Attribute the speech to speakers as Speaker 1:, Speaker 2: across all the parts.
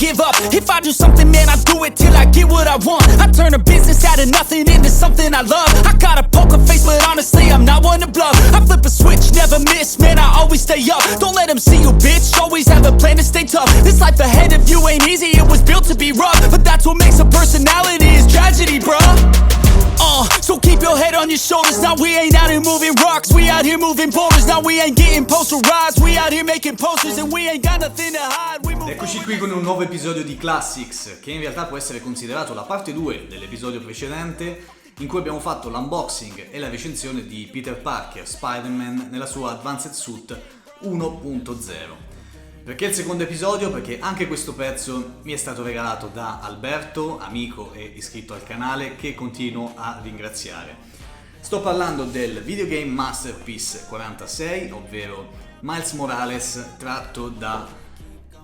Speaker 1: give up. If I do something, man, I do it till I get what I want. I turn a business out of nothing into something I love. I got a poker face, but honestly, I'm not one to bluff. I flip a switch, never miss, man, I always stay up. Don't let them see you, bitch, always have a plan to stay tough. This life ahead of you ain't easy, it was built to be rough. But that's what makes a personality, is tragedy, bruh. So keep your head on your shoulders. Now we ain't out here moving rocks, we out here moving boulders. Now we ain't getting posterized, we out here making posters. And we ain't got nothing to hide.
Speaker 2: Eccoci qui con un nuovo episodio di Classics, che in realtà può essere considerato la parte 2 dell'episodio precedente, in cui abbiamo fatto l'unboxing e la recensione di Peter Parker, Spider-Man, nella sua Advanced Suit 1.0. Perché il secondo episodio? Perché anche questo pezzo mi è stato regalato da Alberto, amico e iscritto al canale, che continuo a ringraziare. Sto parlando del Videogame Masterpiece 46, ovvero Miles Morales tratto da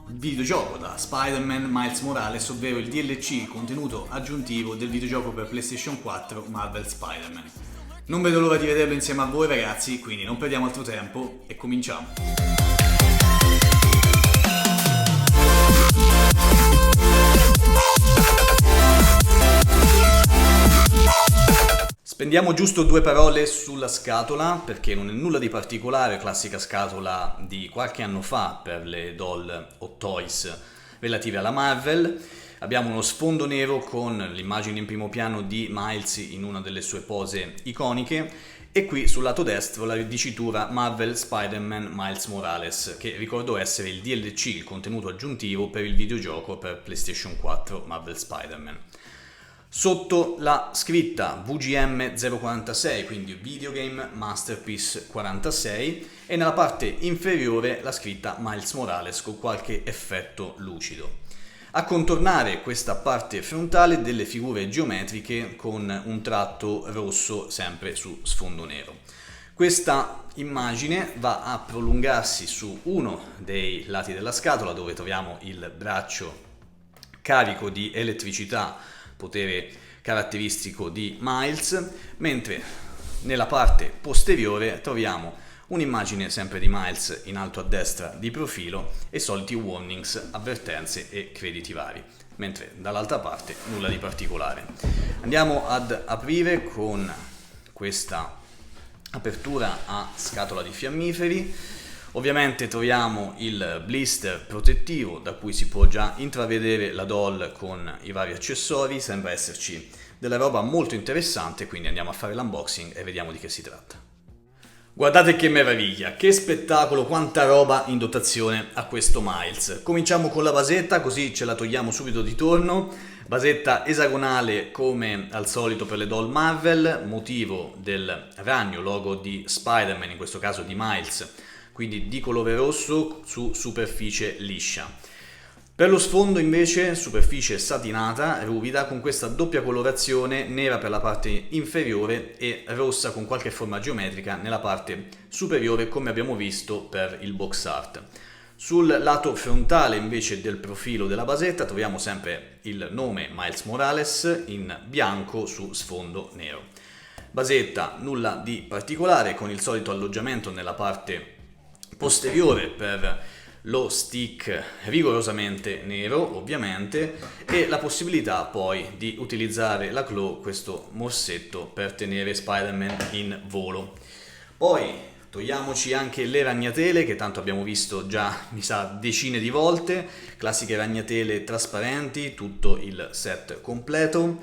Speaker 2: videogioco, da Spider-Man Miles Morales, ovvero il DLC, il contenuto aggiuntivo del videogioco per PlayStation 4 Marvel Spider-Man. Non vedo l'ora di vederlo insieme a voi ragazzi, quindi non perdiamo altro tempo e cominciamo. Spendiamo giusto 2 parole sulla scatola, perché non è nulla di particolare, classica scatola di qualche anno fa per le doll o toys relative alla Marvel. Abbiamo uno sfondo nero con l'immagine in primo piano di Miles in una delle sue pose iconiche e qui sul lato destro la dicitura Marvel Spider-Man Miles Morales, che ricordo essere il DLC, il contenuto aggiuntivo per il videogioco per PlayStation 4 Marvel Spider-Man. Sotto la scritta VGM 046, quindi Videogame Masterpiece 46, e nella parte inferiore la scritta Miles Morales con qualche effetto lucido. A contornare questa parte frontale delle figure geometriche con un tratto rosso sempre su sfondo nero. Questa immagine va a prolungarsi su uno dei lati della scatola, dove troviamo il braccio carico di elettricità, potere caratteristico di Miles, mentre nella parte posteriore troviamo un'immagine sempre di Miles in alto a destra di profilo e soliti warnings, avvertenze e crediti vari, mentre dall'altra parte nulla di particolare. Andiamo ad aprire con questa apertura a scatola di fiammiferi. Ovviamente troviamo il blister protettivo da cui si può già intravedere la doll con i vari accessori, sembra esserci della roba molto interessante, quindi andiamo a fare l'unboxing e vediamo di che si tratta. Guardate che meraviglia, che spettacolo, quanta roba in dotazione a questo Miles. Cominciamo con la basetta, così ce la togliamo subito di torno. Basetta esagonale come al solito per le doll Marvel, motivo del ragno, logo di Spider-Man, in questo caso di Miles, quindi di colore rosso su superficie liscia. Per lo sfondo invece superficie satinata, ruvida, con questa doppia colorazione, nera per la parte inferiore e rossa con qualche forma geometrica nella parte superiore, come abbiamo visto per il box art. Sul lato frontale invece del profilo della basetta troviamo sempre il nome Miles Morales in bianco su sfondo nero. Basetta nulla di particolare, con il solito alloggiamento nella parte posteriore per lo stick rigorosamente nero ovviamente, e la possibilità poi di utilizzare la claw, questo morsetto per tenere Spider-Man in volo. Poi togliamoci anche le ragnatele, che tanto abbiamo visto già mi sa decine di volte, classiche ragnatele trasparenti, tutto il set completo,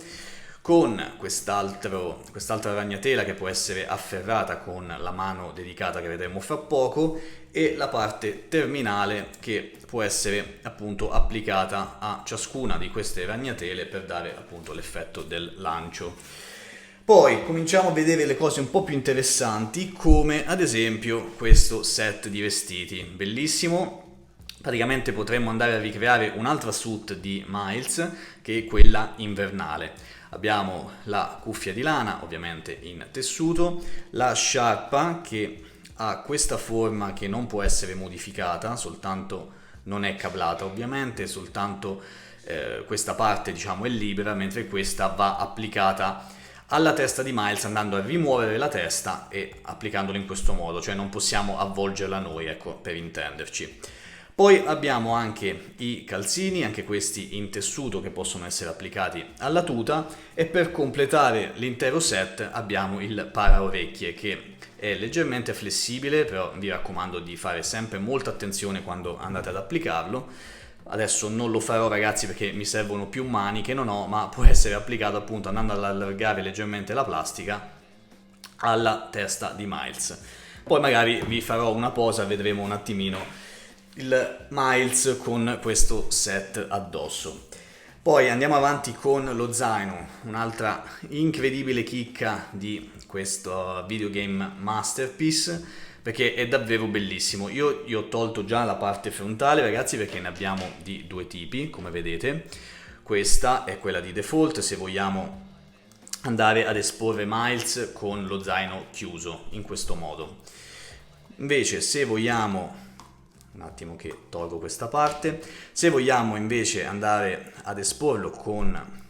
Speaker 2: con quest'altra ragnatela che può essere afferrata con la mano dedicata che vedremo fra poco, e la parte terminale che può essere appunto applicata a ciascuna di queste ragnatele per dare appunto l'effetto del lancio. Poi cominciamo a vedere le cose un po' più interessanti, come ad esempio questo set di vestiti, bellissimo. Praticamente potremmo andare a ricreare un'altra suit di Miles, che è quella invernale. Abbiamo la cuffia di lana, ovviamente in tessuto, la sciarpa che ha questa forma che non può essere modificata, soltanto non è cablata ovviamente, soltanto questa parte diciamo è libera, mentre questa va applicata alla testa di Miles andando a rimuovere la testa e applicandola in questo modo, cioè non possiamo avvolgerla noi, ecco, per intenderci. Poi abbiamo anche i calzini, anche questi in tessuto che possono essere applicati alla tuta, e per completare l'intero set abbiamo il paraorecchie che è leggermente flessibile, però vi raccomando di fare sempre molta attenzione quando andate ad applicarlo. Adesso non lo farò ragazzi perché mi servono più mani che non ho, ma può essere applicato appunto andando ad allargare leggermente la plastica alla testa di Miles. Poi magari vi farò una posa, vedremo un attimino il Miles con questo set addosso. Poi andiamo avanti con lo zaino, un'altra incredibile chicca di questo videogame masterpiece, perché è davvero bellissimo. Io gli ho tolto già la parte frontale ragazzi, perché ne abbiamo di due tipi, come vedete. Questa è quella di default se vogliamo andare ad esporre Miles con lo zaino chiuso in questo modo. Invece se vogliamo, un attimo che tolgo questa parte, se vogliamo invece andare ad esporlo con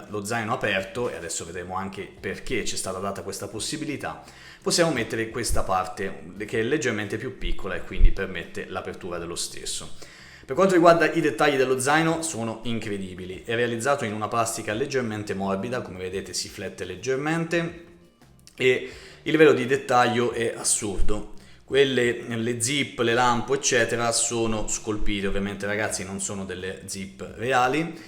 Speaker 2: lo zaino aperto, e adesso vedremo anche perché ci è stata data questa possibilità, possiamo mettere questa parte che è leggermente più piccola e quindi permette l'apertura dello stesso. Per quanto riguarda i dettagli dello zaino, sono incredibili. È realizzato in una plastica leggermente morbida, come vedete si flette leggermente, e il livello di dettaglio è assurdo. Le zip, le lampo eccetera sono scolpite, ovviamente ragazzi non sono delle zip reali,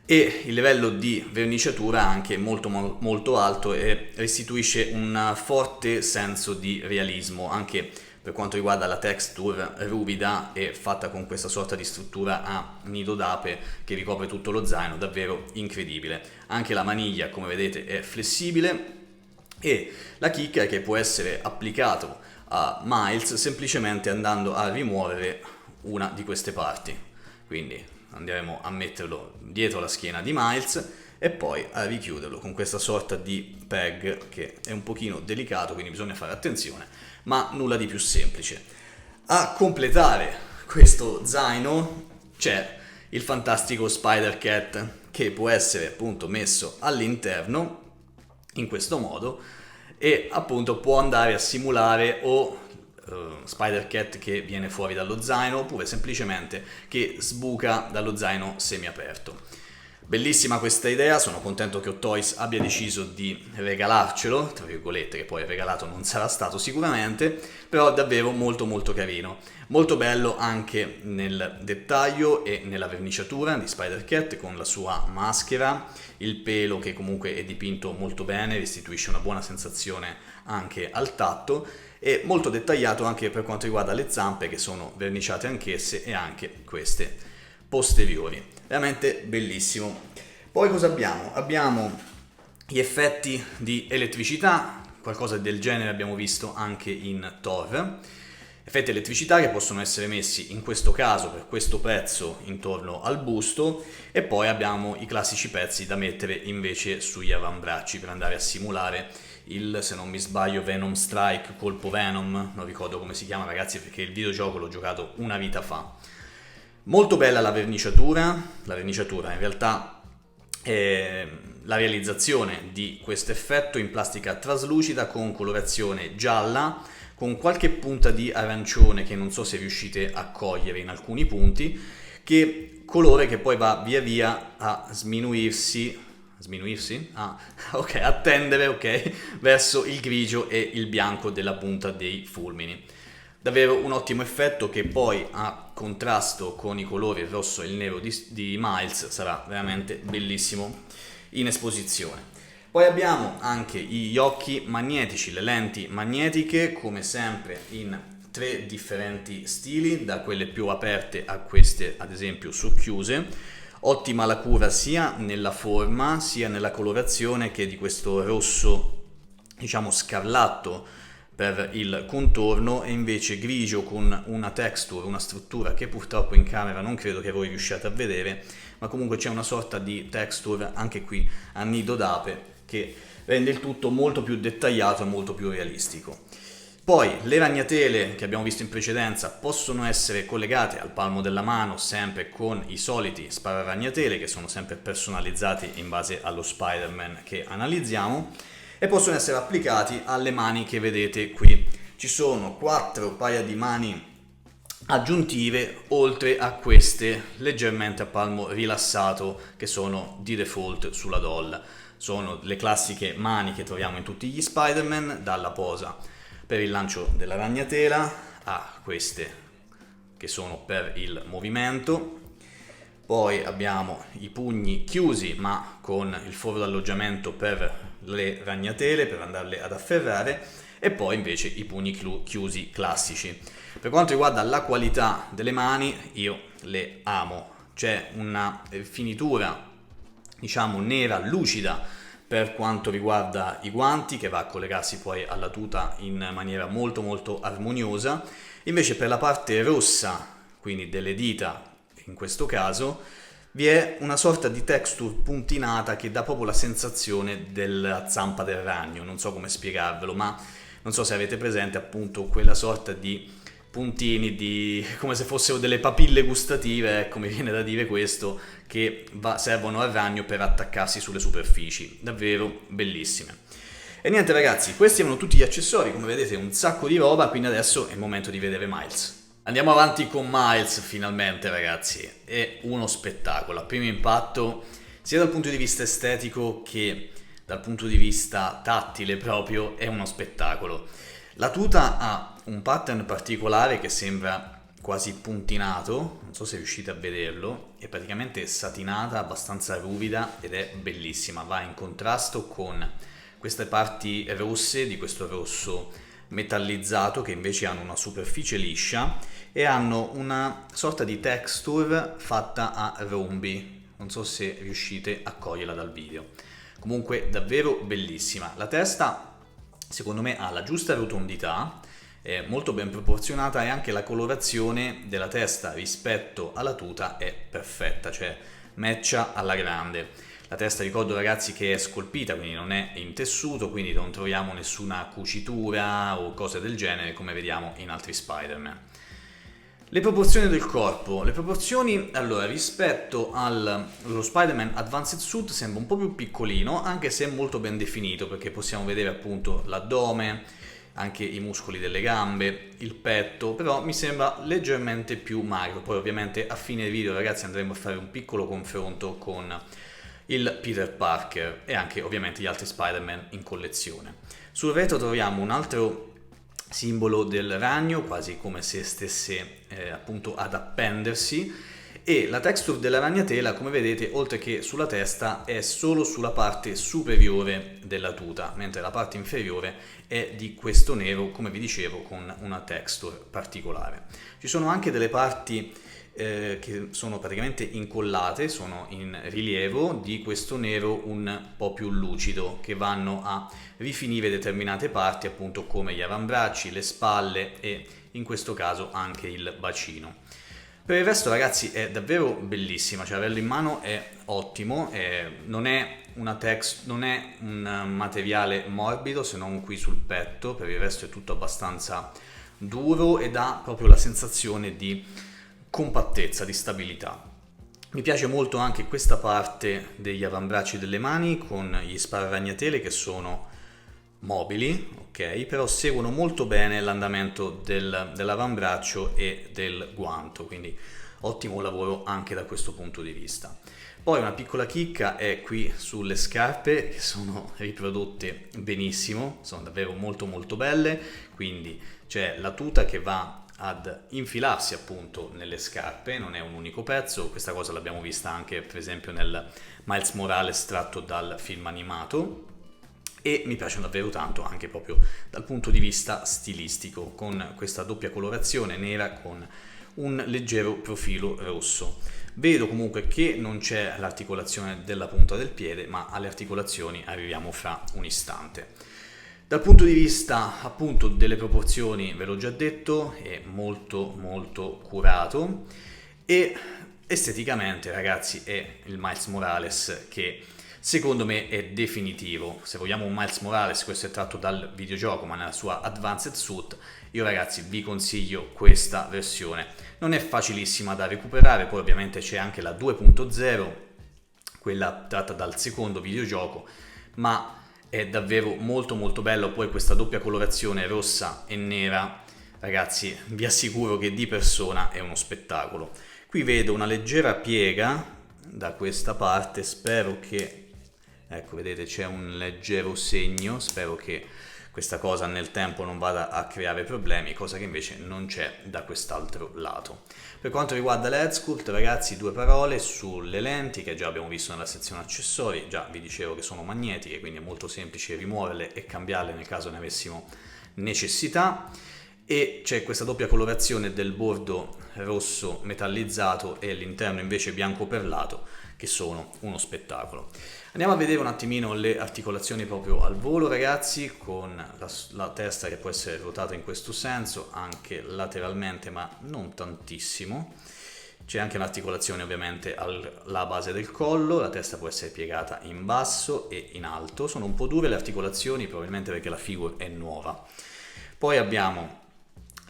Speaker 2: e il livello di verniciatura anche molto alto e restituisce un forte senso di realismo, anche per quanto riguarda la texture ruvida e fatta con questa sorta di struttura a nido d'ape che ricopre tutto lo zaino, davvero incredibile. Anche la maniglia come vedete è flessibile, e la chicca è che può essere applicato a Miles semplicemente andando a rimuovere una di queste parti. Quindi andremo a metterlo dietro la schiena di Miles e poi a richiuderlo con questa sorta di peg che è un pochino delicato, quindi bisogna fare attenzione, ma nulla di più semplice. A completare questo zaino c'è il fantastico Spider-Cat che può essere appunto messo all'interno in questo modo, e appunto può andare a simulare Spider-Cat che viene fuori dallo zaino, oppure semplicemente che sbuca dallo zaino semiaperto. Bellissima questa idea, sono contento che Hot Toys abbia deciso di regalarcelo, tra virgolette, che poi regalato non sarà stato sicuramente, però davvero molto carino. Molto bello anche nel dettaglio e nella verniciatura di Spider-Cat con la sua maschera, il pelo che comunque è dipinto molto bene, restituisce una buona sensazione anche al tatto, e molto dettagliato anche per quanto riguarda le zampe che sono verniciate anch'esse, e anche queste posteriori. Veramente bellissimo. Poi cosa abbiamo? Abbiamo gli effetti di elettricità, qualcosa del genere abbiamo visto anche in Thor. Effetti elettricità che possono essere messi in questo caso per questo pezzo intorno al busto, e poi abbiamo i classici pezzi da mettere invece sugli avambracci per andare a simulare se non mi sbaglio, Venom Strike, colpo Venom, non ricordo come si chiama ragazzi perché il videogioco l'ho giocato una vita fa. Molto bella la verniciatura in realtà è la realizzazione di questo effetto in plastica traslucida con colorazione gialla, con qualche punta di arancione che non so se riuscite a cogliere in alcuni punti, che colore che poi va via via a a tendere verso il grigio e il bianco della punta dei fulmini. Davvero un ottimo effetto che poi a contrasto con i colori il rosso e il nero di Miles sarà veramente bellissimo in esposizione. Poi abbiamo anche gli occhi magnetici, le lenti magnetiche, come sempre in 3 differenti stili, da quelle più aperte a queste ad esempio socchiuse. Ottima la cura sia nella forma sia nella colorazione, che di questo rosso diciamo scarlatto per il contorno, e invece grigio con una texture, una struttura che purtroppo in camera non credo che voi riusciate a vedere, ma comunque c'è una sorta di texture anche qui a nido d'ape che rende il tutto molto più dettagliato e molto più realistico. Poi le ragnatele che abbiamo visto in precedenza possono essere collegate al palmo della mano, sempre con i soliti spararagnatele che sono sempre personalizzati in base allo Spider-Man che analizziamo, e possono essere applicati alle mani che vedete qui. Ci sono 4 paia di mani aggiuntive oltre a queste leggermente a palmo rilassato che sono di default sulla doll. Sono le classiche mani che troviamo in tutti gli Spider-Man, dalla posa per il lancio della ragnatela a queste che sono per il movimento. Poi abbiamo i pugni chiusi ma con il foro d'alloggiamento per le ragnatele, per andarle ad afferrare, e poi invece i pugni chiusi classici. Per quanto riguarda la qualità delle mani, io le amo. C'è una finitura, diciamo, nera lucida per quanto riguarda i guanti, che va a collegarsi poi alla tuta in maniera molto molto armoniosa. Invece per la parte rossa, quindi delle dita in questo caso, vi è una sorta di texture puntinata che dà proprio la sensazione della zampa del ragno. Non so come spiegarvelo, ma non so se avete presente appunto quella sorta di puntini, come se fossero delle papille gustative, ecco, mi viene da dire questo, che servono al ragno per attaccarsi sulle superfici. Davvero bellissime. E niente ragazzi, questi erano tutti gli accessori, come vedete un sacco di roba, quindi adesso è il momento di vedere Miles. Andiamo avanti con Miles finalmente ragazzi, è uno spettacolo, a primo impatto, sia dal punto di vista estetico che dal punto di vista tattile proprio, è uno spettacolo. La tuta ha un pattern particolare che sembra quasi puntinato, non so se riuscite a vederlo, è praticamente satinata, abbastanza ruvida ed è bellissima, va in contrasto con queste parti rosse di questo rosso metallizzato che invece hanno una superficie liscia e hanno una sorta di texture fatta a rombi, non so se riuscite a coglierla dal video. Comunque davvero bellissima. La testa secondo me ha la giusta rotondità, è molto ben proporzionata e anche la colorazione della testa rispetto alla tuta è perfetta, cioè matcha alla grande. La testa ricordo ragazzi che è scolpita, quindi non è in tessuto, quindi non troviamo nessuna cucitura o cose del genere come vediamo in altri Spider-Man. Le proporzioni del corpo. Le proporzioni, allora, rispetto allo Spider-Man Advanced Suit sembra un po' più piccolino, anche se è molto ben definito, perché possiamo vedere appunto l'addome, anche i muscoli delle gambe, il petto, però mi sembra leggermente più magro. Poi ovviamente a fine video ragazzi andremo a fare un piccolo confronto con il Peter Parker e anche ovviamente gli altri Spider-Man in collezione. Sul retro troviamo un altro simbolo del ragno, quasi come se stesse appunto ad appendersi, e la texture della ragnatela, come vedete, oltre che sulla testa, è solo sulla parte superiore della tuta, mentre la parte inferiore è di questo nero, come vi dicevo, con una texture particolare. Ci sono anche delle parti che sono praticamente incollate, sono in rilievo di questo nero un po' più lucido, che vanno a rifinire determinate parti, appunto come gli avambracci, le spalle e in questo caso anche il bacino. Per il resto ragazzi è davvero bellissima, cioè averlo in mano è ottimo, non è un materiale morbido se non qui sul petto, per il resto è tutto abbastanza duro ed ha proprio la sensazione di compattezza, di stabilità. Mi piace molto anche questa parte degli avambracci delle mani con gli spararagnatele che sono mobili, ok, però seguono molto bene l'andamento dell'avambraccio e del guanto, quindi ottimo lavoro anche da questo punto di vista. Poi una piccola chicca è qui sulle scarpe, che sono riprodotte benissimo, sono davvero molto molto belle, quindi c'è la tuta che va ad infilarsi appunto nelle scarpe, non è un unico pezzo, questa cosa l'abbiamo vista anche per esempio nel Miles Morales tratto dal film animato, e mi piacciono davvero tanto anche proprio dal punto di vista stilistico, con questa doppia colorazione nera con un leggero profilo rosso. Vedo comunque che non c'è l'articolazione della punta del piede, ma alle articolazioni arriviamo fra un istante. Dal punto di vista appunto delle proporzioni, ve l'ho già detto, è molto molto curato e esteticamente ragazzi è il Miles Morales che secondo me è definitivo. Se vogliamo un Miles Morales, questo è tratto dal videogioco ma nella sua Advanced Suit, io ragazzi vi consiglio questa versione. Non è facilissima da recuperare, poi ovviamente c'è anche la 2.0, quella tratta dal secondo videogioco, ma è davvero molto molto bello. Poi questa doppia colorazione rossa e nera ragazzi, vi assicuro che di persona è uno spettacolo. Qui vedo una leggera piega da questa parte, spero che, ecco, vedete, c'è un leggero segno, spero che questa cosa nel tempo non vada a creare problemi, cosa che invece non c'è da quest'altro lato. Per quanto riguarda l'Headsculpt, ragazzi, 2 parole sulle lenti che già abbiamo visto nella sezione accessori. Già vi dicevo che sono magnetiche, quindi è molto semplice rimuoverle e cambiarle nel caso ne avessimo necessità. E c'è questa doppia colorazione del bordo rosso metallizzato e all'interno invece bianco perlato, che sono uno spettacolo. Andiamo a vedere un attimino le articolazioni proprio al volo, ragazzi, con la testa che può essere ruotata in questo senso, anche lateralmente, ma non tantissimo. C'è anche un'articolazione ovviamente alla base del collo, la testa può essere piegata in basso e in alto. Sono un po' dure le articolazioni, probabilmente perché la figure è nuova. Poi abbiamo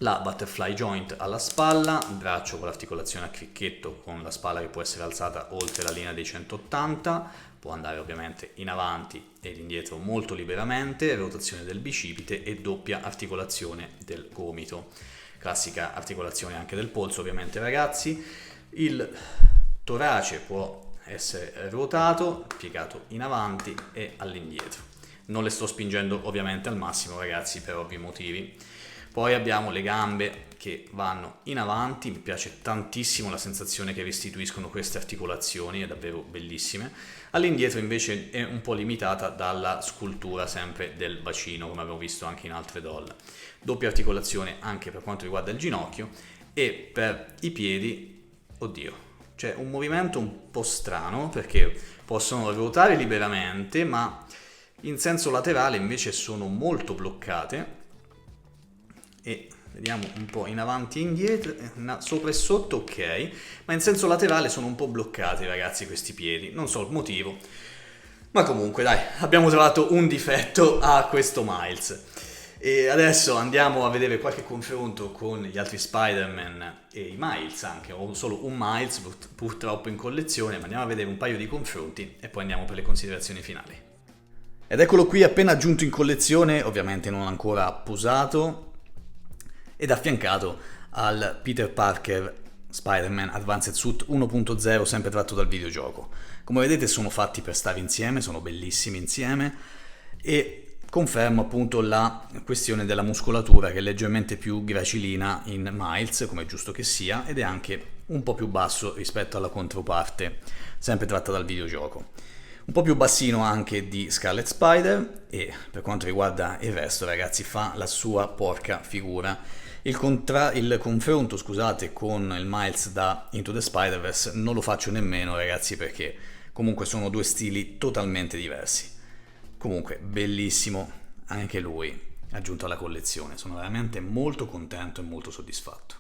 Speaker 2: la butterfly joint alla spalla, il braccio con l'articolazione a cricchetto con la spalla che può essere alzata oltre la linea dei 180, può andare ovviamente in avanti ed indietro molto liberamente, rotazione del bicipite e doppia articolazione del gomito. Classica articolazione anche del polso ovviamente, ragazzi. Il torace può essere ruotato, piegato in avanti e all'indietro. Non le sto spingendo ovviamente al massimo, ragazzi, per ovvi motivi. Poi abbiamo le gambe che vanno in avanti, mi piace tantissimo la sensazione che restituiscono queste articolazioni, è davvero bellissime. All'indietro invece è un po' limitata dalla scultura sempre del bacino, come abbiamo visto anche in altre doll. Doppia articolazione anche per quanto riguarda il ginocchio e per i piedi, oddio, c'è un movimento un po' strano perché possono ruotare liberamente, ma in senso laterale invece sono molto bloccate. E vediamo un po' in avanti e indietro, sopra e sotto, ok, ma in senso laterale sono un po' bloccati, ragazzi, questi piedi, non so il motivo, ma comunque dai, abbiamo trovato un difetto a questo Miles. E adesso andiamo a vedere qualche confronto con gli altri Spider-Man e i Miles anche, ho solo un Miles purtroppo in collezione, ma andiamo a vedere un paio di confronti e poi andiamo per le considerazioni finali. Ed eccolo qui appena aggiunto in collezione, ovviamente non ancora apposato, ed affiancato al Peter Parker Spider-Man Advanced Suit 1.0, sempre tratto dal videogioco. Come vedete sono fatti per stare insieme, sono bellissimi insieme e confermo appunto la questione della muscolatura che è leggermente più gracilina in Miles, come è giusto che sia, ed è anche un po' più basso rispetto alla controparte, sempre tratta dal videogioco. Un po' più bassino anche di Scarlet Spider e per quanto riguarda il resto, ragazzi, fa la sua porca figura. Il confronto, scusate, con il Miles da Into the Spider-Verse non lo faccio nemmeno, ragazzi, perché comunque sono 2 stili totalmente diversi. Comunque bellissimo anche lui aggiunto alla collezione, sono veramente molto contento e molto soddisfatto.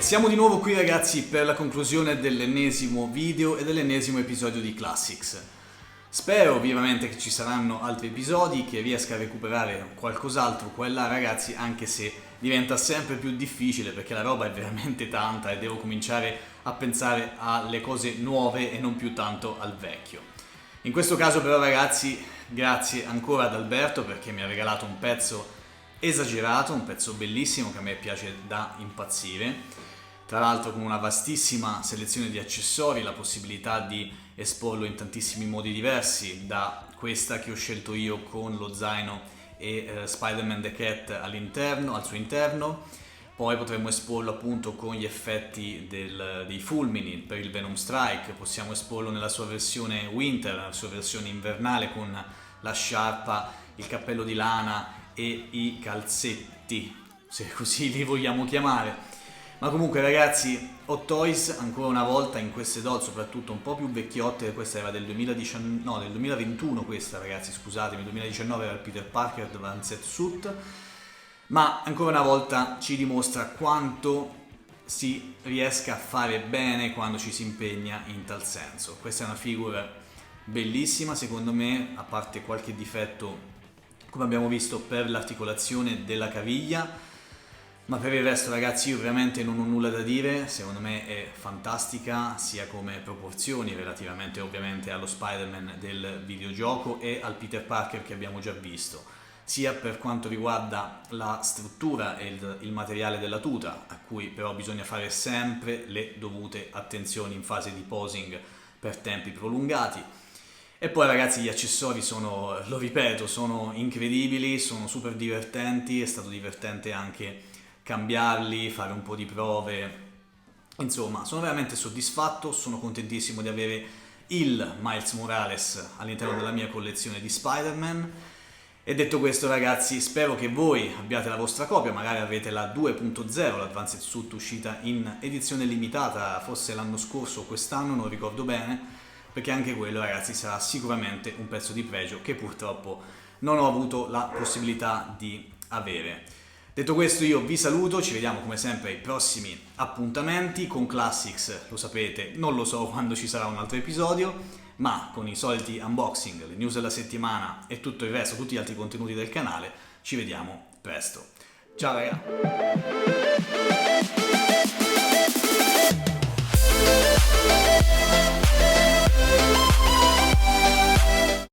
Speaker 2: Siamo di nuovo qui, ragazzi, per la conclusione dell'ennesimo video e dell'ennesimo episodio di Classics. Spero vivamente che ci saranno altri episodi, che riesca a recuperare qualcos'altro qua e là, ragazzi, anche se diventa sempre più difficile perché la roba è veramente tanta e devo cominciare a pensare alle cose nuove e non più tanto al vecchio. In questo caso però, ragazzi, grazie ancora ad Alberto perché mi ha regalato un pezzo esagerato, un pezzo bellissimo che a me piace da impazzire. Tra l'altro con una vastissima selezione di accessori, la possibilità di esporlo in tantissimi modi diversi, da questa che ho scelto io con lo zaino e Spider-Man The Cat all'interno, al suo interno. Poi potremmo esporlo appunto con gli effetti dei fulmini per il Venom Strike, possiamo esporlo nella sua versione winter, nella sua versione invernale con la sciarpa, il cappello di lana e i calzetti, se così li vogliamo chiamare. Ma comunque, ragazzi, Hot Toys ancora una volta in queste doll, soprattutto un po' più vecchiotte, questa era del 2021 questa, ragazzi, scusatemi, 2019 era il Peter Parker Advanced Suit. ma ancora una volta ci dimostra quanto si riesca a fare bene quando ci si impegna in tal senso. Questa è una figura bellissima secondo me, a parte qualche difetto come abbiamo visto per l'articolazione della caviglia, ma per il resto ragazzi io veramente non ho nulla da dire, secondo me è fantastica sia come proporzioni relativamente ovviamente allo Spider-Man del videogioco e al Peter Parker che abbiamo già visto, sia per quanto riguarda la struttura e il materiale della tuta, a cui però bisogna fare sempre le dovute attenzioni in fase di posing per tempi prolungati. E poi ragazzi gli accessori sono, lo ripeto, sono incredibili, sono super divertenti, è stato divertente anche cambiarli, fare un po' di prove, insomma sono veramente soddisfatto, sono contentissimo di avere il Miles Morales all'interno della mia collezione di Spider-Man. E detto questo ragazzi, spero che voi abbiate la vostra copia, magari avrete la 2.0, l'Advanced Suit uscita in edizione limitata, forse l'anno scorso o quest'anno, non ricordo bene, perché anche quello ragazzi sarà sicuramente un pezzo di pregio che purtroppo non ho avuto la possibilità di avere. Detto questo io vi saluto, ci vediamo come sempre ai prossimi appuntamenti con Classics, lo sapete, non lo so quando ci sarà un altro episodio, ma con i soliti unboxing, le news della settimana e tutto il resto, tutti gli altri contenuti del canale, ci vediamo presto. Ciao raga!